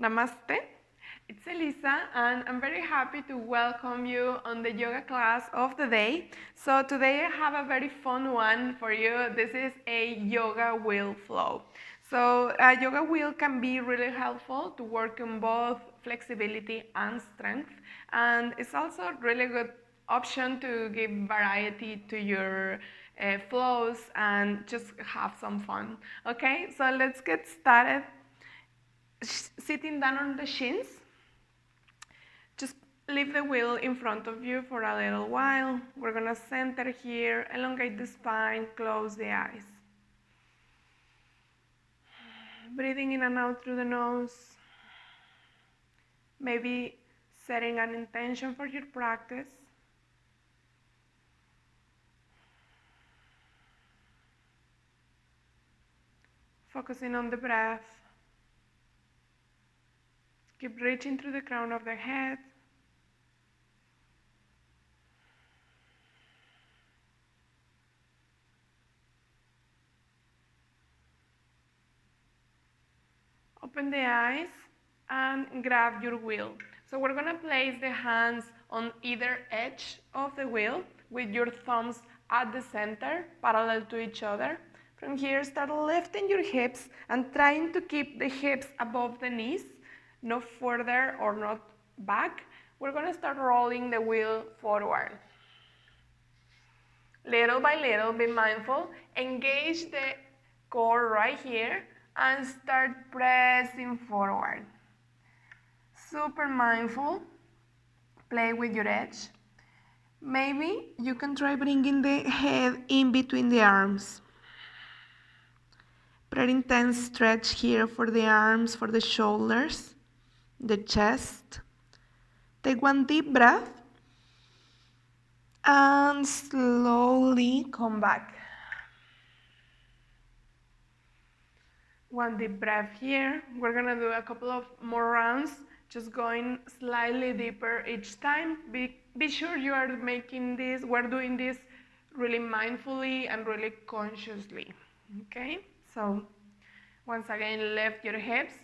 Namaste, it's Eliza and I'm very happy to welcome you on the yoga class of the day. So today I have a very fun one for you. This is a yoga wheel flow. So a yoga wheel can be really helpful to work on both flexibility and strength, and it's also a really good option to give variety to your flows and just have some fun. Okay, so let's get started. Sitting down on the shins, just leave the wheel in front of you for a little while. We're gonna center here, elongate the spine, close the eyes. Breathing in and out through the nose. Maybe setting an intention for your practice. Focusing on the breath. Keep reaching through the crown of the head. Open the eyes and grab your wheel. So we're gonna place the hands on either edge of the wheel with your thumbs at the center, parallel to each other. From here, start lifting your hips and trying to keep the hips above the knees, no further or not back. We're gonna start rolling the wheel forward. Little by little, be mindful, engage the core right here and start pressing forward. Super mindful, play with your edge. Maybe you can try bringing the head in between the arms. Pretty intense stretch here for the arms, for the shoulders, the chest. Take one deep breath and slowly come back. One deep breath here. We're gonna do a couple of more rounds, just going slightly deeper each time. Be sure you are making this, we're doing this really mindfully and really consciously, okay? So once again, lift your hips.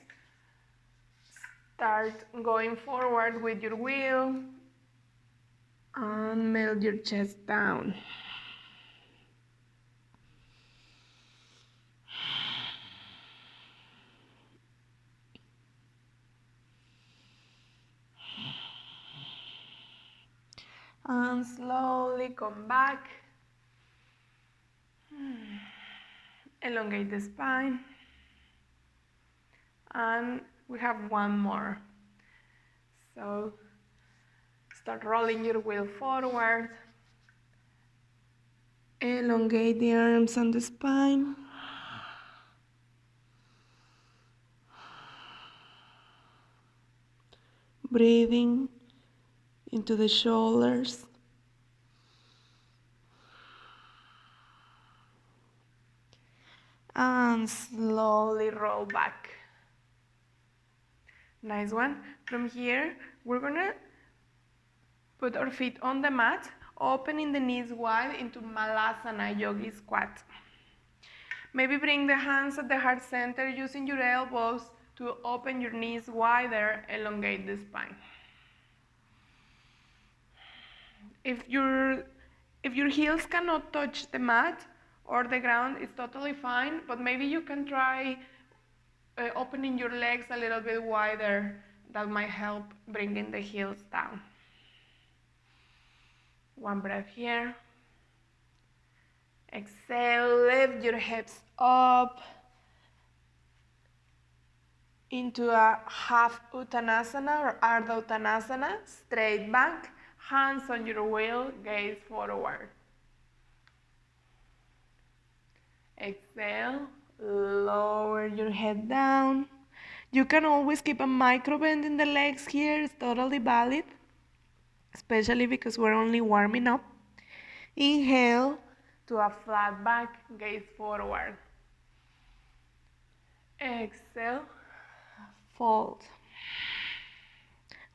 Start going forward with your wheel and melt your chest down. And slowly come back. Elongate the spine. And we have one more. So start rolling your wheel forward. Elongate the arms and the spine. Breathing into the shoulders. And slowly roll back. Nice one. From here, we're gonna put our feet on the mat, opening the knees wide into Malasana Yogi squat. Maybe bring the hands at the heart center, using your elbows to open your knees wider, elongate the spine. If your heels cannot touch the mat or the ground, it's totally fine, but maybe you can try opening your legs a little bit wider. That might help bringing the heels down. One breath here. Exhale, lift your hips up into a half Uttanasana or Ardha Uttanasana, straight back, hands on your wheel, gaze forward. Exhale, lower your head down. You can always keep a micro bend in the legs here, it's totally valid, especially because we're only warming up. Inhale to a flat back, gaze forward. Exhale, fold.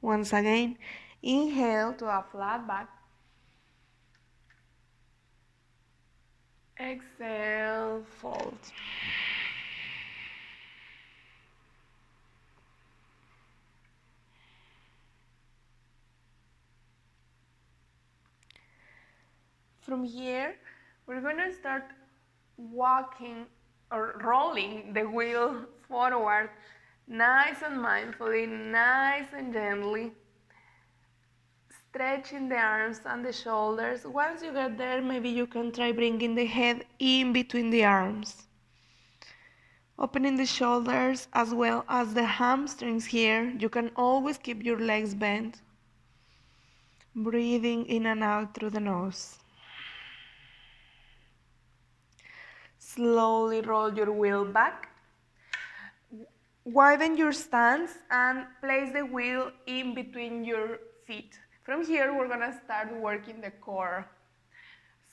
Once again, inhale to a flat back. Exhale, fold. From here, we're going to start walking or rolling the wheel forward, nice and mindfully, nice and gently, stretching the arms and the shoulders. Once you get there, maybe you can try bringing the head in between the arms. Opening the shoulders as well as the hamstrings here. You can always keep your legs bent. Breathing in and out through the nose. Slowly roll your wheel back. Widen your stance and place the wheel in between your feet. From here, we're gonna start working the core.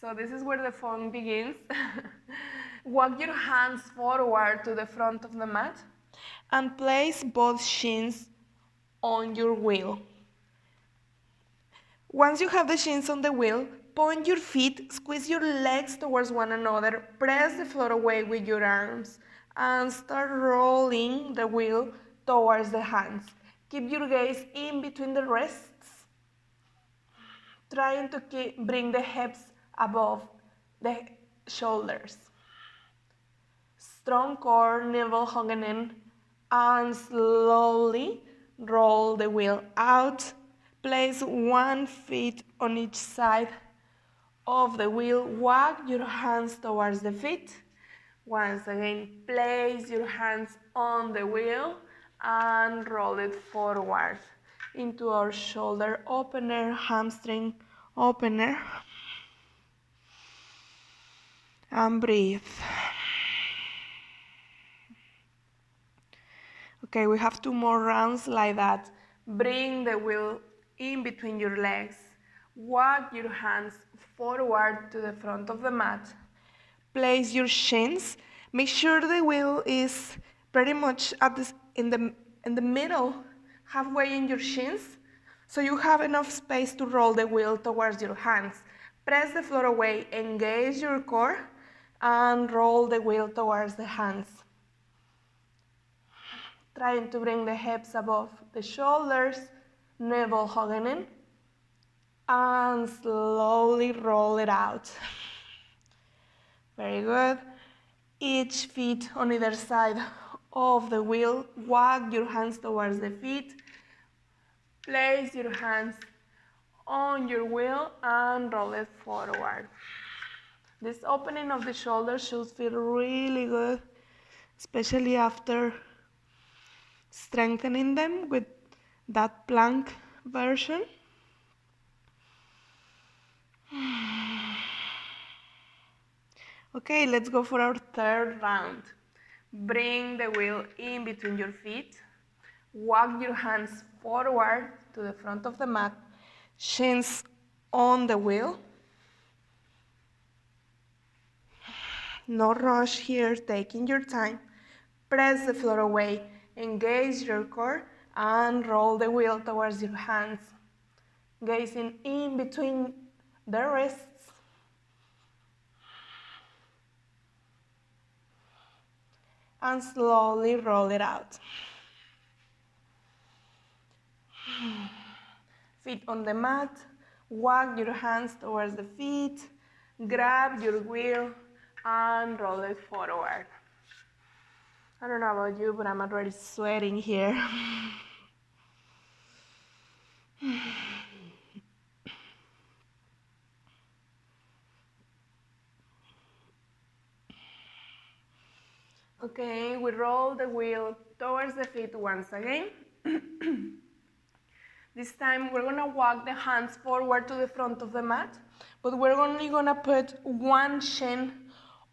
So this is where the fun begins. Walk your hands forward to the front of the mat and place both shins on your wheel. Once you have the shins on the wheel, point your feet, squeeze your legs towards one another, press the floor away with your arms, and start rolling the wheel towards the hands. Keep your gaze in between the wrists, trying to bring the hips above the shoulders. Strong core, navel hugging in, and slowly roll the wheel out. Place one foot on each side of the wheel. Walk your hands towards the feet. Once again, place your hands on the wheel and roll it forward into our shoulder opener, hamstring opener. And breathe. Okay, we have 2 more rounds like that. Bring the wheel in between your legs. Walk your hands forward to the front of the mat. Place your shins. Make sure the wheel is pretty much in the middle, halfway in your shins, so you have enough space to roll the wheel towards your hands. Press the floor away, engage your core, and roll the wheel towards the hands. Trying to bring the hips above the shoulders, navel hugging in, and slowly roll it out. Very good. Each feet on either side of the wheel. Walk your hands towards the feet. Place your hands on your wheel and roll it forward. This opening of the shoulders should feel really good, especially after strengthening them with that plank version. Okay, let's go for our third round. Bring the wheel in between your feet. Walk your hands forward to the front of the mat. Shins on the wheel. No rush here, taking your time. Press the floor away. Engage your core and roll the wheel towards your hands. Gazing in between the wrists. And slowly roll it out. Feet on the mat. Walk your hands towards the feet. Grab your wheel and roll it forward. I don't know about you, but I'm already sweating here. Okay, we roll the wheel towards the feet once again. This time we're gonna walk the hands forward to the front of the mat, but we're only gonna put one shin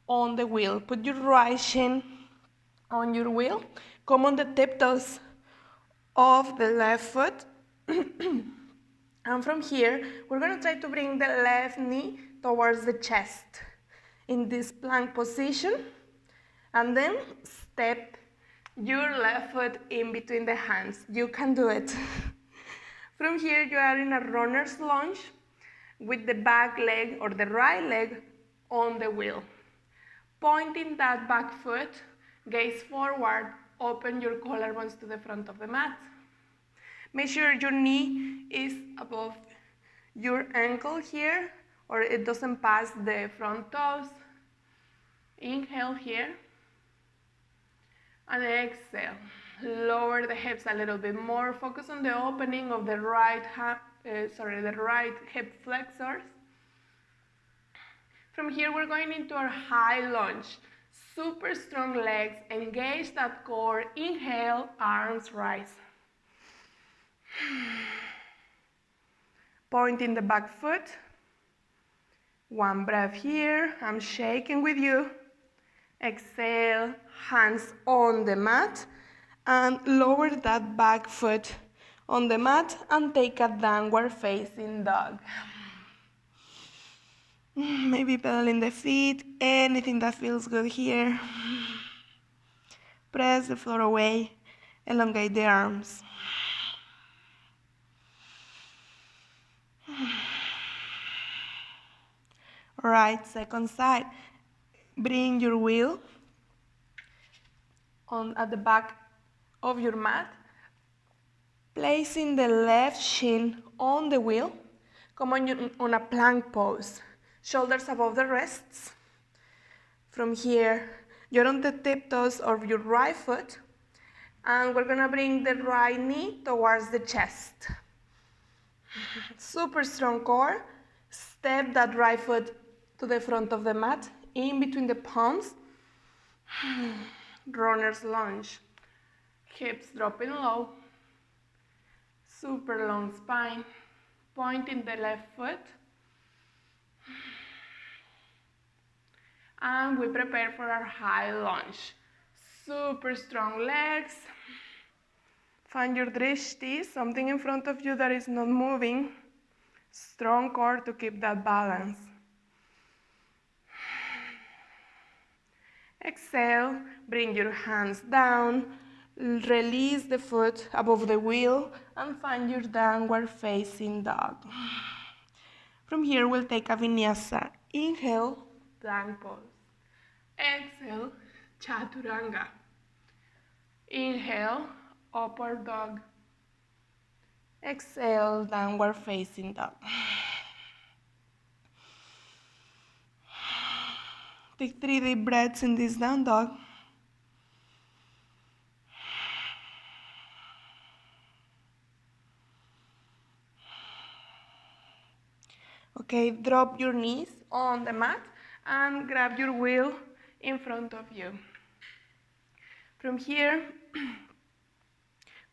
on the wheel. Put your right shin on your wheel. Come on the tiptoes of the left foot. And from here, we're gonna try to bring the left knee towards the chest in this plank position. And then step your left foot in between the hands. You can do it. From here, you are in a runner's lunge with the back leg or the right leg on the wheel. Pointing that back foot, gaze forward, open your collarbones to the front of the mat. Make sure your knee is above your ankle here, or it doesn't pass the front toes. Inhale here. And exhale. Lower the hips a little bit more. Focus on the opening of the right hip flexors. From here, we're going into our high lunge. Super strong legs. Engage that core. Inhale, arms rise. Pointing the back foot. One breath here. I'm shaking with you. Exhale, hands on the mat. And lower that back foot on the mat and take a downward facing dog. Maybe pedaling the feet, anything that feels good here. Press the floor away, elongate the arms. Right, second side. Bring your wheel at the back of your mat, placing the left shin on the wheel. Come on a plank pose. Shoulders above the wrists. From here, you're on the tiptoes of your right foot, and we're gonna bring the right knee towards the chest. Super strong core. Step that right foot to the front of the mat, in between the palms. Runner's lunge. Hips dropping low. Super long spine. Pointing the left foot. And we prepare for our high lunge. Super strong legs. Find your drishti, something in front of you that is not moving. Strong core to keep that balance. Exhale, bring your hands down, release the foot above the wheel, and find your downward facing dog. From here, we'll take a vinyasa. Inhale, plank pose. Exhale, chaturanga. Inhale, upward dog. Exhale, downward facing dog. Take 3 deep breaths in this down dog. Okay, drop your knees on the mat and grab your wheel in front of you. From here,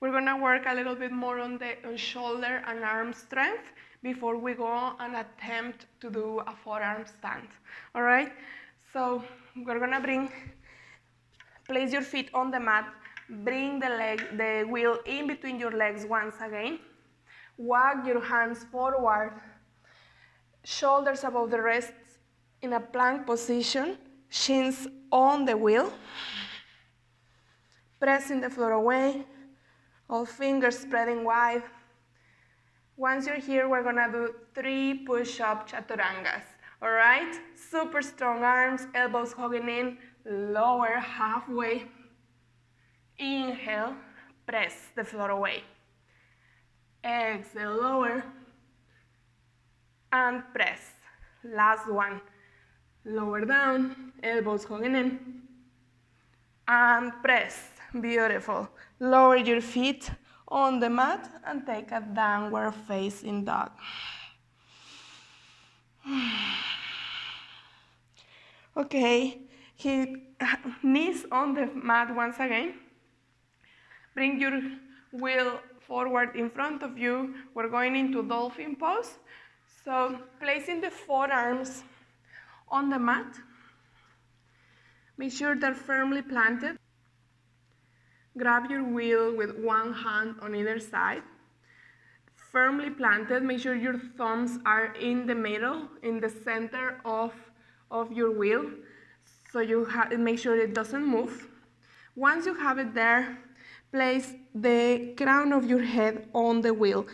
we're gonna work a little bit more on shoulder and arm strength before we go and attempt to do a forearm stand. All right? So we're gonna place your feet on the mat, bring the wheel in between your legs once again. Walk your hands forward, shoulders above the wrists in a plank position, shins on the wheel. Pressing the floor away, all fingers spreading wide. Once you're here, we're gonna do 3 push-up chaturangas. All right? Super strong arms, elbows hugging in, lower halfway. Inhale, press the floor away. Exhale, lower. And press. Last one. Lower down, elbows hugging in. And press. Beautiful. Lower your feet on the mat and take a downward facing dog. Okay, knees on the mat once again. Bring your wheel forward in front of you. We're going into dolphin pose. So placing the forearms on the mat. Make sure they're firmly planted. Grab your wheel with one hand on either side. Firmly planted. Make sure your thumbs are in the middle, in the center of your wheel. So you make sure it doesn't move. Once you have it there, place the crown of your head on the wheel.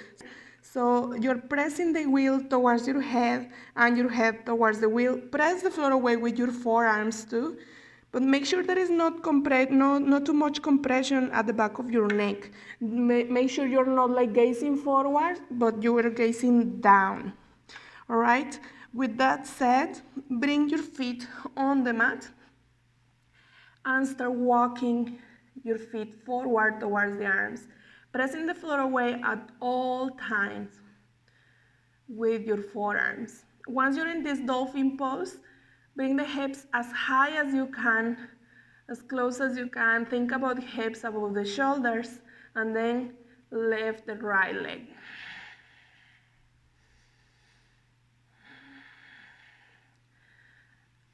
So you're pressing the wheel towards your head and your head towards the wheel. Press the floor away with your forearms too. But make sure there is not too much compression at the back of your neck. Make sure you're not like gazing forward, but you are gazing down. All right? With that said, bring your feet on the mat and start walking your feet forward towards the arms, pressing the floor away at all times with your forearms. Once you're in this dolphin pose, bring the hips as high as you can, as close as you can. Think about the hips above the shoulders, and then lift the right leg.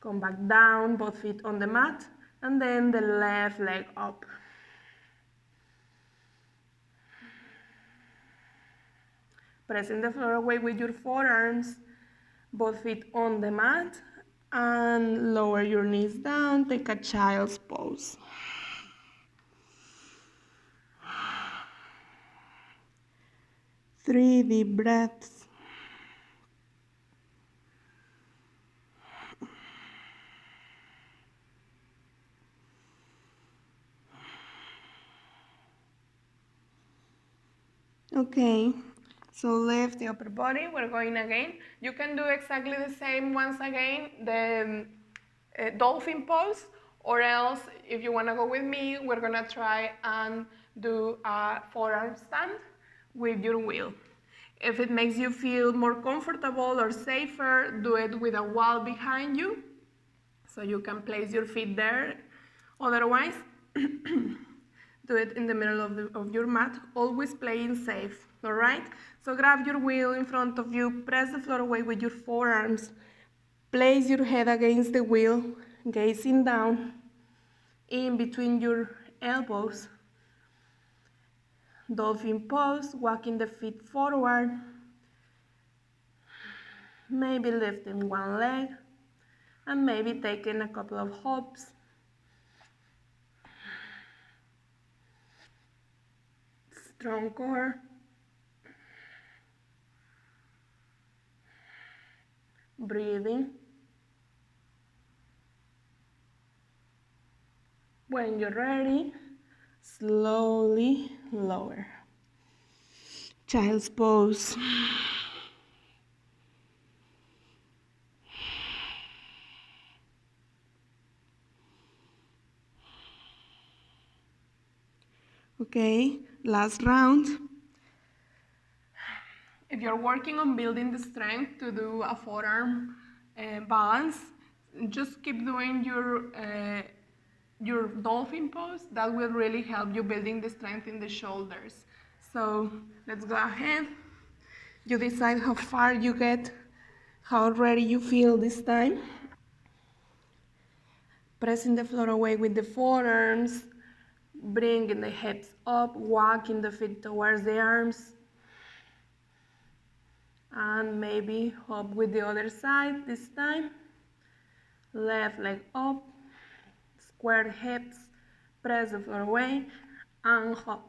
Come back down, both feet on the mat, and then the left leg up. Pressing the floor away with your forearms, both feet on the mat, and lower your knees down. Take a child's pose. 3 deep breaths. Okay, so lift the upper body. We're going again. You can do exactly the same once again, the dolphin pose, or else if you want to go with me, we're going to try and do a forearm stand with your wheel. If it makes you feel more comfortable or safer, do it with a wall behind you, so you can place your feet there. Otherwise, do it in the middle of your mat, always playing safe, all right? So grab your wheel in front of you, press the floor away with your forearms, place your head against the wheel, gazing down in between your elbows. Dolphin pose, walking the feet forward, maybe lifting one leg, and maybe taking a couple of hops. Strong core. Breathing. When you're ready, slowly lower. Child's pose. Okay, last round. If you're working on building the strength to do a forearm balance, just keep doing your dolphin pose. That will really help you building the strength in the shoulders. So let's go ahead. You decide how far you get, how ready you feel this time. Pressing the floor away with the forearms, bringing the hips up, walking the feet towards the arms, and maybe hop with the other side this time. Left leg up, square hips, press the floor away, and hop.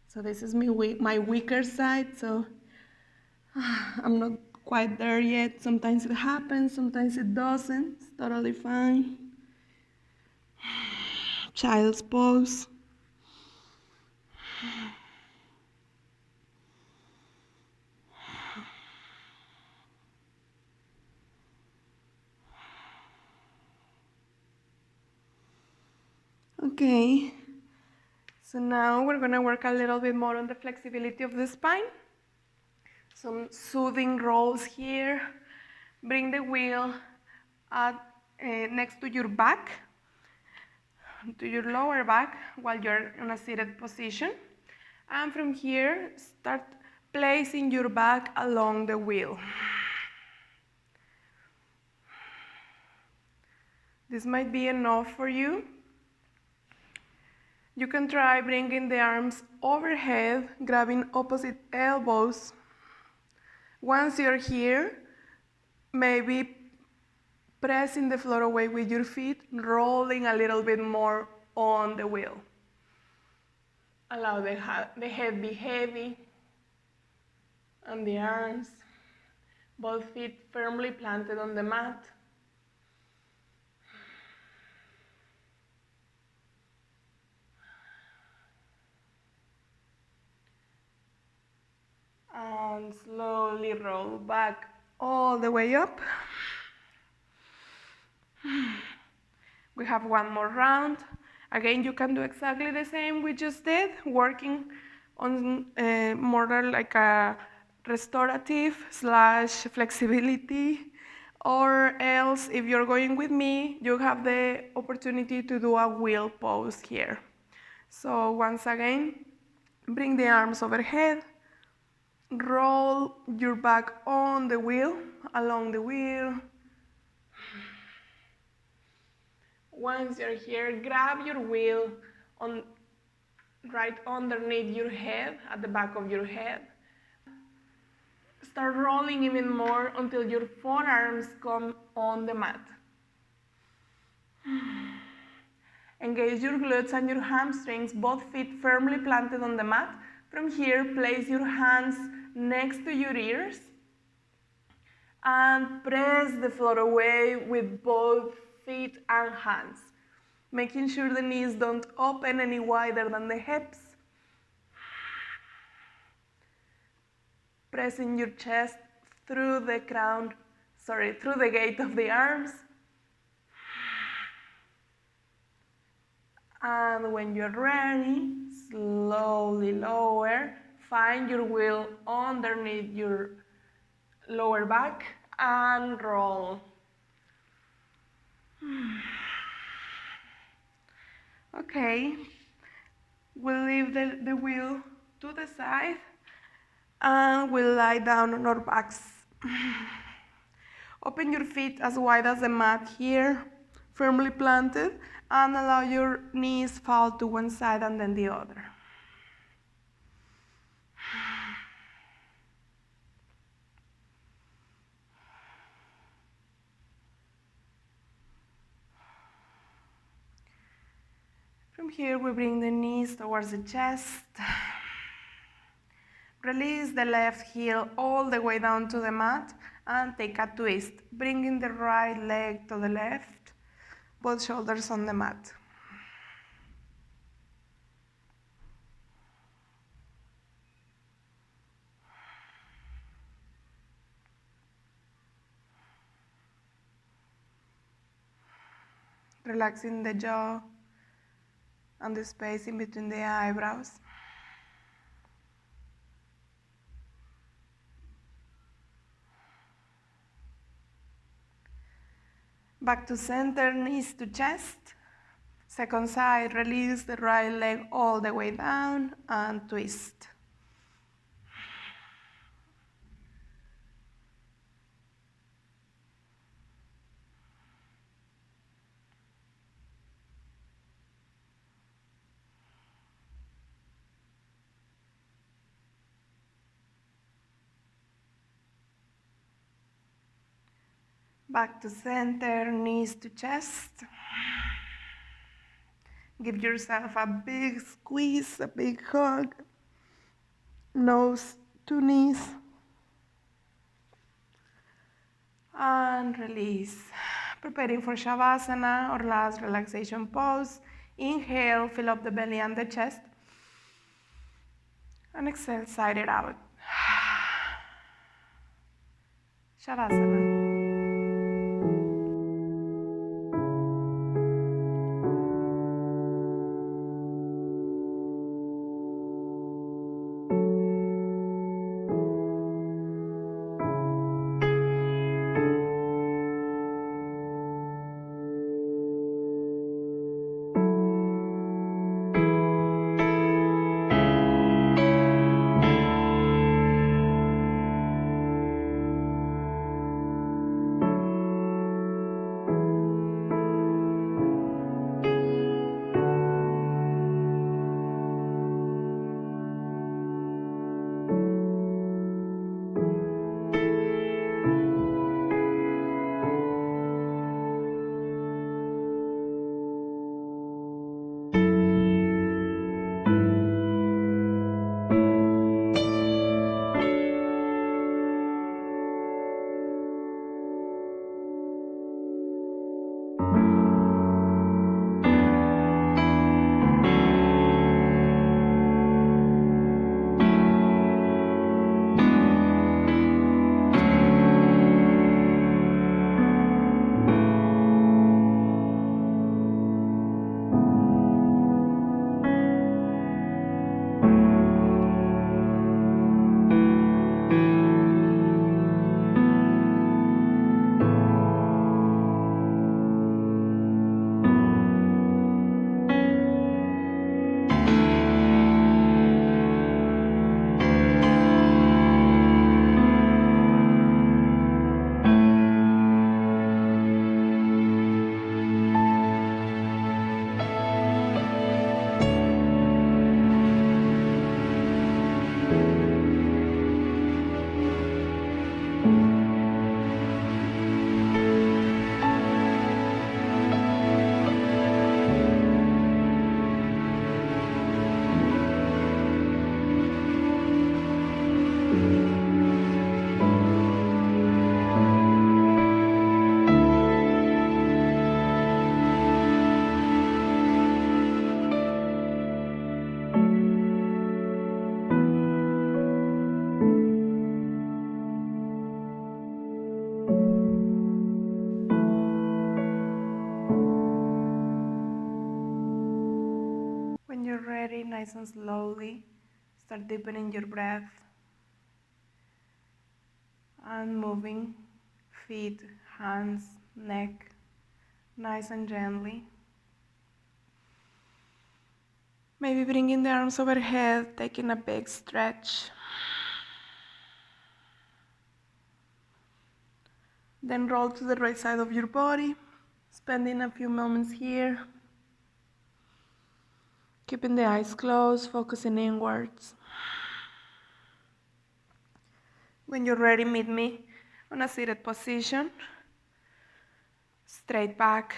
So this is my weaker side, so I'm not quite there yet. Sometimes it happens, sometimes it doesn't. It's totally fine. Child's pose. Okay, so now we're gonna work a little bit more on the flexibility of the spine. Some soothing rolls here. Bring the wheel next to your back, to your lower back while you're in a seated position. And from here, start placing your back along the wheel. This might be enough for you. You can try bringing the arms overhead, grabbing opposite elbows. Once you're here, maybe pressing the floor away with your feet, rolling a little bit more on the wheel. Allow the head be heavy, and the arms, both feet firmly planted on the mat. And slowly roll back all the way up. We have one more round. Again, you can do exactly the same we just did, working on more like a restorative / flexibility, or else if you're going with me, you have the opportunity to do a wheel pose here. So once again, bring the arms overhead, roll your back on the wheel, along the wheel. Once you're here, grab your wheel right underneath your head, at the back of your head. Start rolling even more until your forearms come on the mat. Engage your glutes and your hamstrings, both feet firmly planted on the mat. From here, place your hands next to your ears and press the floor away with both feet and hands, making sure the knees don't open any wider than the hips. Pressing your chest through the through the gate of the arms. And when you're ready, slowly lower. Find your wheel underneath your lower back and roll. Okay, we'll leave the wheel to the side and we'll lie down on our backs. Open your feet as wide as the mat here, firmly planted, and allow your knees fall to one side and then the other. From here, we bring the knees towards the chest. Release the left heel all the way down to the mat and take a twist, bringing the right leg to the left, both shoulders on the mat. Relaxing the jaw and the space in between the eyebrows. Back to center, knees to chest. Second side, release the right leg all the way down and twist. Back to center, knees to chest. Give yourself a big squeeze, a big hug. Nose to knees. And release. Preparing for Shavasana, or last relaxation pose. Inhale, fill up the belly and the chest. And exhale, side it out. Shavasana. you're ready, nice and slowly, start deepening your breath and moving feet, hands, neck, nice and gently. Maybe bringing the arms overhead, taking a big stretch. Then roll to the right side of your body, spending a few moments here. Keeping the eyes closed, focusing inwards. When you're ready, meet me on a seated position. Straight back,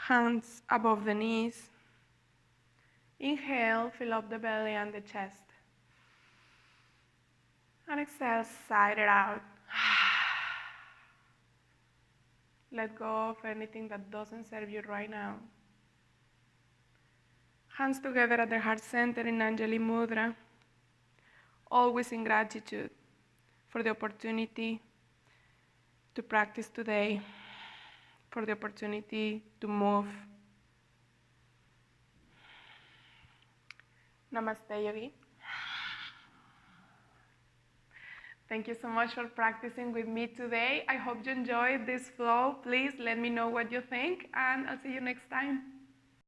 hands above the knees. Inhale, fill up the belly and the chest. And exhale, sigh it out. Let go of anything that doesn't serve you right now. Hands together at the heart center in Anjali Mudra. Always in gratitude for the opportunity to practice today, for the opportunity to move. Namaste, Yogi. Thank you so much for practicing with me today. I hope you enjoyed this flow. Please let me know what you think, and I'll see you next time.